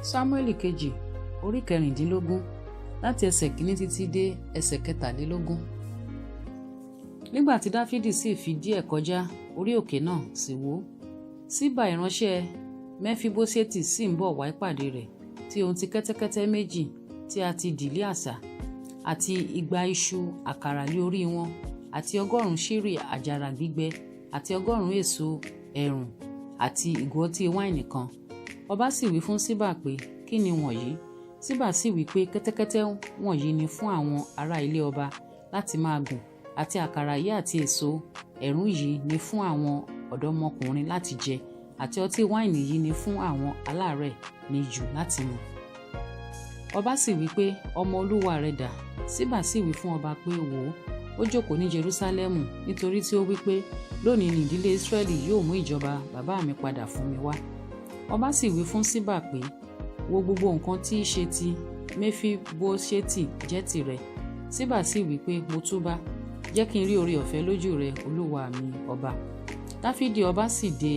Sámúẹ́lì kejì orí 16 láti ẹsẹ̀ 1 títí dé ẹsẹ̀ 17. Nígbà tí Dáfídì sì fi díẹ̀ kọjá orí òkè náà sì wò, Síbà ìránṣẹ́ Mẹfibóṣẹ́tì sì ń bọ̀ wá ìpàdé rẹ̀, tí òun ti kẹ́tẹ́kẹ́tẹ́ méjì tí a ti dì lé àṣà, àti igba iṣu àkàrà lé orí wọn, àti 100 ṣírí àjàrà gbígbẹ, àti 100 èso ẹ̀rùn, àti ìgò ọtí wáìnì kan. Ọba sì wí fún Síbà pé, kí ni wọ̀nyí? Síbà sì wí pé, kẹ́tẹ́kẹ́tẹ́ wọ̀nyí ni fún àwọn ará ilé ọba láti máa gùn, àti àkàrà yìí àti èso ẹ̀rùn yìí ni fún àwọn ọ̀dọ́mọkùnrin láti jẹ, àti ọtí wáìnì yìí ni fún àwọn aláàárẹ̀ ní jù láti mu. Ọba sì wí pé, ọmọ olúwa rẹ̀ dà? Síbà sì wí fún ọba pé, wò ó jókòó ní Jerúsálẹ́mù, nítorí tí ó wí pé, lónìí ni ìdílé Ísírẹ́lì yóò mú ìjọba bàbá mi padà fún mi wá. Ọba sì wí fún Síbà pé, wo gbogbo nǹkan tí í ṣe ti Mẹfibóṣẹ́tì jẹ́ tìrẹ. Síbà sì wí pé, mo túbá, jẹ́ kí n rí oore ọ̀fẹ́ lójú rẹ olúwa mi ọba. Dáfídì ọba sì dé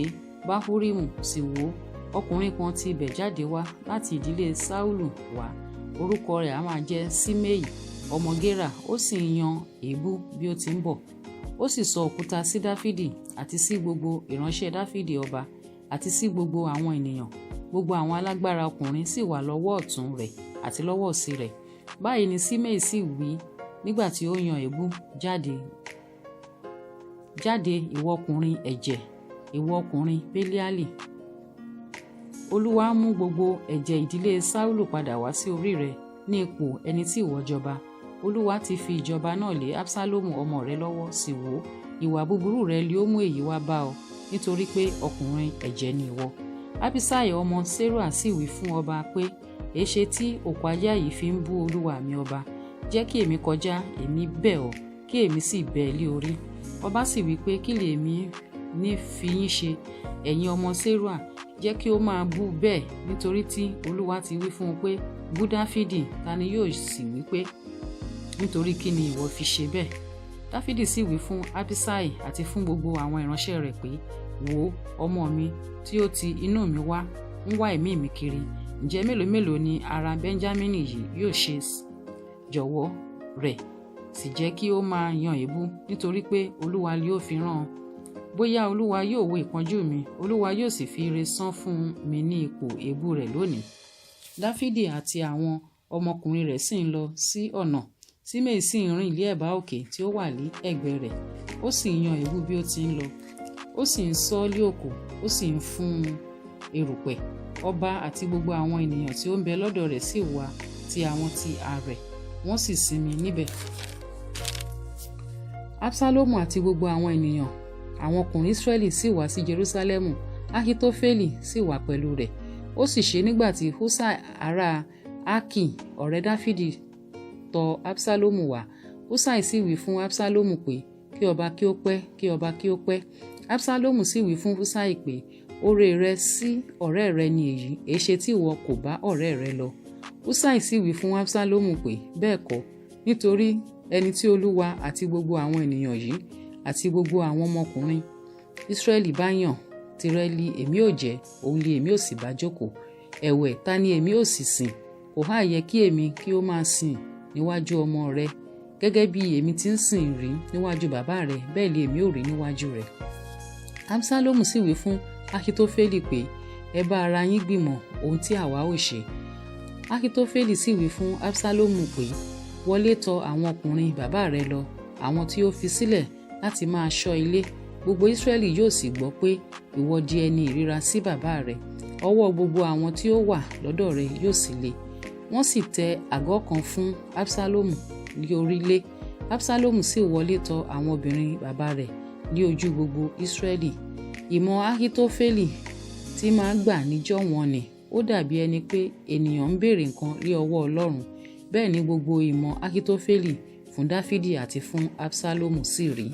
Báhúrímù sì wò, ọkùnrin kan ti ibẹ̀ jáde wá láti ìdílé Sáúlù wá, orúkọ rẹ̀ a máa jẹ́ Síméì ọmọ Gérà, ó sì ń yan èébú bí ó ti ń bọ̀. Ó sì sọ òkúta sí Dáfídì àti sí gbogbo ìránṣẹ́ Dáfídì ọba àti sí gbogbo àwọn ènìyàn. Gbogbo àwọn alágbára ọkùnrin sì wà lọ́wọ́ ọ̀tún rẹ̀ àti lọ́wọ́ òsì rẹ̀. Báyìí ni Síméì sì wí nígbà tí ó yan èébú, jáde ìwọ ọkùnrin ẹ̀jẹ̀, ìwọ ọkùnrin Beliali. Olúwa mú gbogbo ẹ̀jẹ̀ ìdílé Sáúlù padà wá sí orí rẹ̀ ní ipò ẹni tí ìwọ jọba. Olúwa ti fi ìjọba náà lé Absalomu ọmọ rẹ̀ lọ́wọ́, sì wò, ìwà búburú rẹ̀ lé ó mú èyí wá bá ọ, nítorí pé ọkùnrin ẹ̀jẹ̀ ni ìwọ. Abiṣai ọmọ Seruah sì wí fún ọba pé, èéṣe tí òkú ajá yìí fi ń bú olúwa mi ọba? Jẹ́ kí èmi kọjá, èmi bẹ̀ ọ́, kí èmi sì bẹ́ ẹ lé orí. Ọba sì wí pé, kí lèmi ní fi yín ṣe, ẹ̀yin ọmọ Seruah? Jẹ́ kí ó máa bú bẹ́ẹ̀, nítorí tí Olúwa ti wí fún un pé, bú Dáfídì, ta ni yóò sì wí pé, nítorí kí ni ìwọ fi ṣe bẹ́ẹ̀? Dáfídì sì wí fún Abiṣai àti fún gbogbo àwọn ìránṣẹ́ rẹ̀ pé, wò, ọmọ mi tí ó ti inú mi wá ń wá ẹ̀mí mi kiri. Ǹjẹ́ mélòó mélòó ni ará Bẹ́ńjámínì yìí yóò ṣe? Jọ̀wọ́ rẹ̀ sì jẹ́ kí ó máa yan èébú, nítorí pé Olúwa lé ó fi rán an. Bóyá Olúwa yóò wo ìpọ́njú mi, Olúwa yóò sì fi ire san fún mi ní ipò èébú rẹ̀ lónìí. Dáfídì àti àwọn ọmọkùnrin rẹ̀ sì ń lọ sí ọ̀nà. Síméì sì ń rìn lé ẹ̀bá òkè tí ó wà ní ẹ̀gbẹ́ rẹ̀, ó sì ń yan èébú bí ó ti ń lọ, ó sì ń sọ lé òkò, ó sì ń fún erùpẹ̀. Ọba àti gbogbo àwọn ènìyàn tí ó ń bẹ lọ́dọ̀ rẹ̀ sì wá ti àwọn ti àrẹ̀, wọ́n sì sinmi níbẹ̀. Absalomu àti gbogbo àwọn ènìyàn àwọn ọkùnrin Ísírẹ́lì sì wá sí Jerúsálẹ́mù, Ahitofeli sì wà pẹ̀lú rẹ̀. Ó sì ṣe nígbà tí Husai ará Arki ọ̀rẹ́ Dáfídì tọ̀ Absalomu wá, Husai sì wí fún Absalomu pé, kí ọba kí ó pẹ́, kí ọba kí ó pẹ́. Absalomu sì wí fún Husai pé, oore rẹ sí ọ̀rẹ́ rẹ ni èyí, èéṣe tí ìwọ kò bá ọ̀rẹ́ rẹ lọ? Husai sì wí fún Absalomu pé, bẹ́ẹ̀ kọ́, nítorí ẹni tí Olúwa àti gbogbo àwọn ènìyàn yìí àti gbogbo àwọn ọmọkùnrin Ísírẹ́lì bá yàn, tirẹ̀ li èmi ò jẹ́, òun li èmi ò sì bá jókòó. Ẹ̀wẹ̀, ta ni èmi ò sì sìn? Kò há yẹ kí èmi kí ó máa sìn níwájú ọmọ rẹ, gẹ́gẹ́ bí èmi ti ń sìn rí níwájú bàbá rẹ, bẹ́ẹ̀ li èmi ò rí níwájú rẹ. Absalomu sì wí fún Ahitofeli pé, ẹ bá ara yín gbìmọ̀ ohun tí àwa ó ṣe. Ahitofeli sì wí fún Absalomu pé, wọlé tọ̀ àwọn ọkùnrin bàbá rẹ lọ, àwọn tí ó fi sílẹ̀ láti máa ṣọ́ ilé. Gbogbo Ísírẹ́lì yóò sì gbọ́ pé ìwọ di ẹni ìríra sí bàbá rẹ. Ọwọ́ gbogbo àwọn tí ó wà lọ́dọ̀ rẹ yóò sì le. Wọ́n sì tẹ àgọ́ kan fún Absalomu ní orílẹ̀. Absalomu sì wọlé tọ̀ àwọn obìnrin bàbá rẹ̀ ní ojú gbogbo Ísírẹ́lì. Ìmọ̀ Ahitofeli tí máa gbà níjọ́ wọn ni, ó dàbí ẹni pé ènìyàn ń béèrè nǹkan lé ọwọ́ Ọlọ́run. Bẹ́ẹ̀ ni gbogbo ìmọ̀ Ahitofeli fún Dáfídì àti fún Absalomu sì rí.